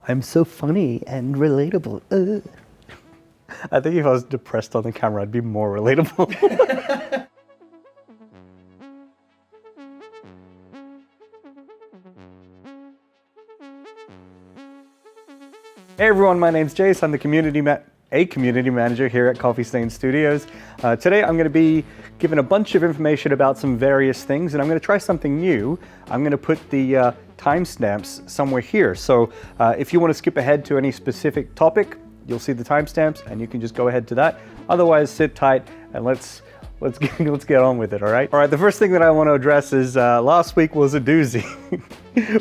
I'm so funny and relatable. I think if I was depressed on the camera, I'd be more relatable. Hey everyone, my name's Jace. I'm the community manager here at Coffee Stain Studios. Today I'm going to be giving a bunch of information about some various things, and I'm going to try something new. I'm going to put the timestamps somewhere here. So if you want to skip ahead to any specific topic, you'll see the timestamps and you can just go ahead to that. Otherwise, sit tight and let's get on with it, all right? All right, the first thing that I want to address is last week was a doozy.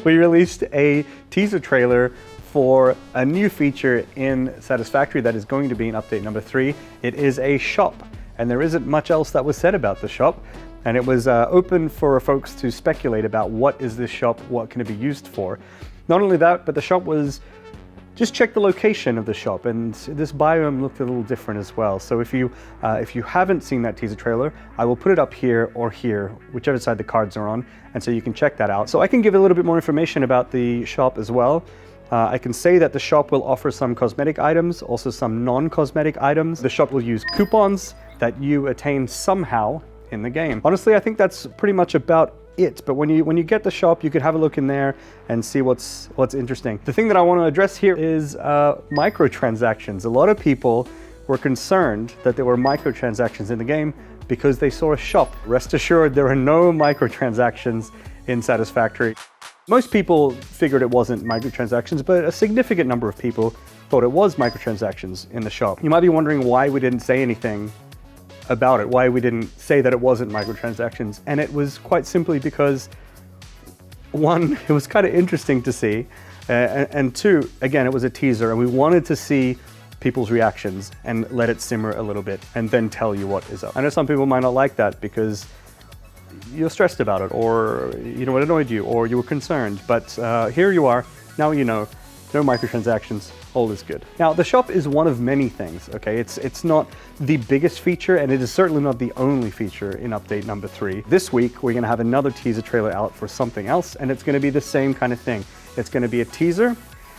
We released a teaser trailer for a new feature in Satisfactory that is going to be in update number 3. It is a shop, and there isn't much else that was said about the shop. And it was open for folks to speculate about what is this shop, what can it be used for. Not only that, but the shop was, just check the location of the shop, and this biome looked a little different as well. So if you haven't seen that teaser trailer, I will put it up here or here, whichever side the cards are on, and so you can check that out. So I can give a little bit more information about the shop as well. I can say that the shop will offer some cosmetic items, also some non-cosmetic items. The shop will use coupons that you attain somehow in the game. Honestly, I think that's pretty much about it. But when you get the shop, you could have a look in there and see what's interesting. The thing that I want to address here is microtransactions. A lot of people were concerned that there were microtransactions in the game because they saw a shop. Rest assured, there are no microtransactions in Satisfactory. Most people figured it wasn't microtransactions, but a significant number of people thought it was microtransactions in the shop. You might be wondering why we didn't say anything about it, why we didn't say that it wasn't microtransactions. And it was quite simply because, one, it was kind of interesting to see, and two, again, it was a teaser, and we wanted to see people's reactions and let it simmer a little bit and then tell you what is up. I know some people might not like that because you're stressed about it, or it annoyed you, or you were concerned, but here you are, now you know, no microtransactions, all is good. Now, the shop is one of many things, okay? It's not the biggest feature, and it is certainly not the only feature in update number 3. This week, we're gonna have another teaser trailer out for something else, and it's gonna be the same kind of thing. It's gonna be a teaser,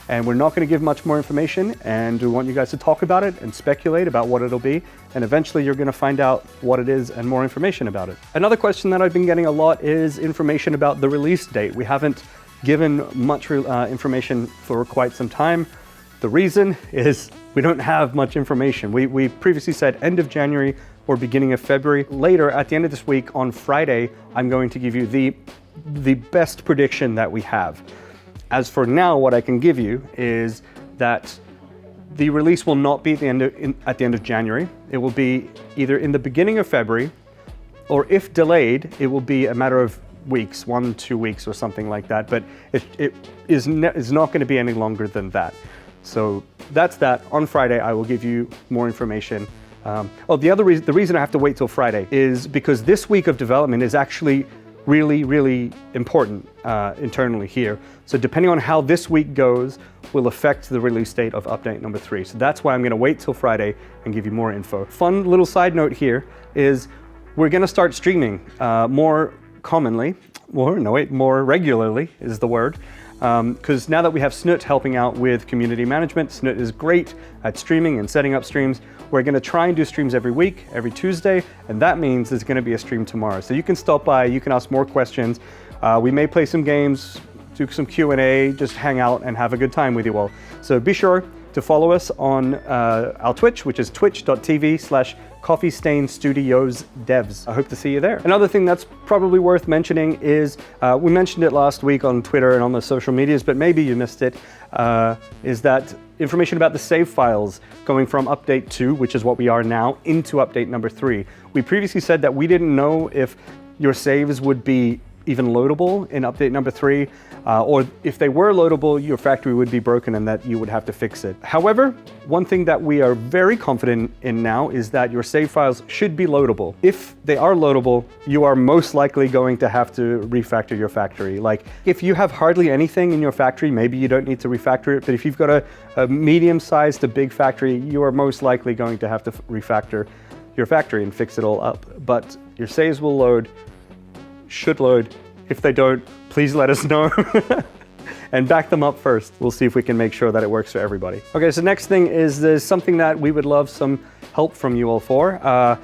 and we're not gonna give much more information, and we want you guys to talk about it and speculate about what it'll be, and eventually you're gonna find out what it is and more information about it. Another question that I've been getting a lot is information about the release date. We haven't given much information for quite some time. The reason is we don't have much information. We previously said end of January or beginning of February. Later, at the end of this week, on Friday, I'm going to give you the best prediction that we have. As for now, what I can give you is that the release will not be at the end of January. It will be either in the beginning of February, or if delayed, it will be a matter of weeks, 1-2 weeks or something like that. But it is not going to be any longer than that. So that's that. On Friday, I will give you more information. The reason I have to wait till Friday is because this week of development is actually really, really important internally here. So depending on how this week goes will affect the release date of update number 3. So that's why I'm gonna wait till Friday and give you more info. Fun little side note here is we're gonna start streaming more regularly is the word. Because now that we have Snut helping out with community management, Snut is great at streaming and setting up streams. We're going to try and do streams every week, every Tuesday, and that means there's going to be a stream tomorrow. So you can stop by, you can ask more questions. We may play some games, do some Q&A, just hang out and have a good time with you all. So be sure to follow us on our Twitch, which is twitch.tv/Coffee Stain Studios Devs. I hope to see you there. Another thing that's probably worth mentioning is, we mentioned it last week on Twitter and on the social medias, but maybe you missed it, is that information about the save files going from update 2, which is what we are now, into update number 3. We previously said that we didn't know if your saves would be even loadable in update number 3, or if they were loadable, your factory would be broken and that you would have to fix it. However, one thing that we are very confident in now is that your save files should be loadable. If they are loadable, you are most likely going to have to refactor your factory. Like, if you have hardly anything in your factory, maybe you don't need to refactor it, but if you've got a medium-sized to big factory, you are most likely going to have to refactor your factory and fix it all up. But your saves will load, should load. If they don't, please let us know. and back them up first. We'll see if we can make sure that it works for everybody. Okay, so next thing is there's something that we would love some help from you all for.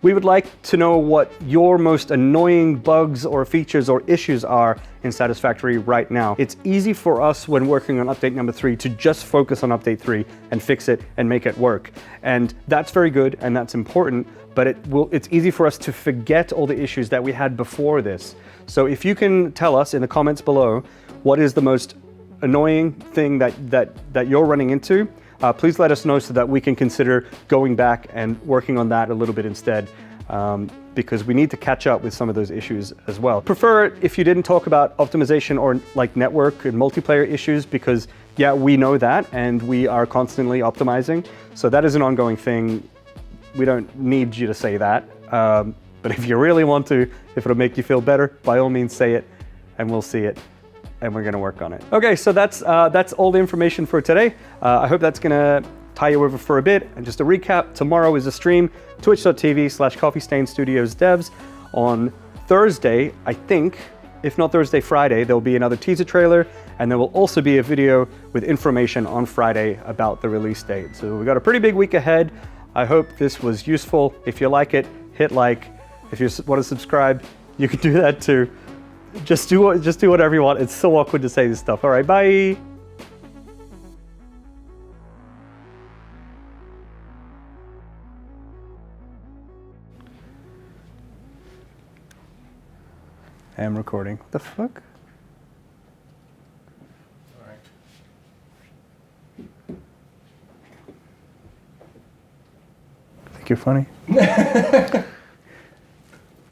We would like to know what your most annoying bugs or features or issues are in Satisfactory right now. It's easy for us when working on update number 3 to just focus on update 3 and fix it and make it work. And that's very good and that's important, but it's easy for us to forget all the issues that we had before this. So if you can tell us in the comments below what is the most annoying thing that you're running into, please let us know so that we can consider going back and working on that a little bit instead, because we need to catch up with some of those issues as well. Prefer it if you didn't talk about optimization or like network and multiplayer issues, because yeah, we know that and we are constantly optimizing. So that is an ongoing thing. We don't need you to say that. But if you really want to, if it'll make you feel better, by all means say it and we'll see it. And we're gonna work on it. Okay, so that's all the information for today. I hope that's gonna tie you over for a bit. And just a recap, tomorrow is a stream, twitch.tv/CoffeeStainStudiosDevs. On Thursday, I think, if not Thursday, Friday, there'll be another teaser trailer, and there will also be a video with information on Friday about the release date. So we've got a pretty big week ahead. I hope this was useful. If you like it, hit like. If you want to subscribe, you can do that too. Just do whatever you want. It's so awkward to say this stuff. All right, bye. I am recording. What the fuck? All right. Think you're funny?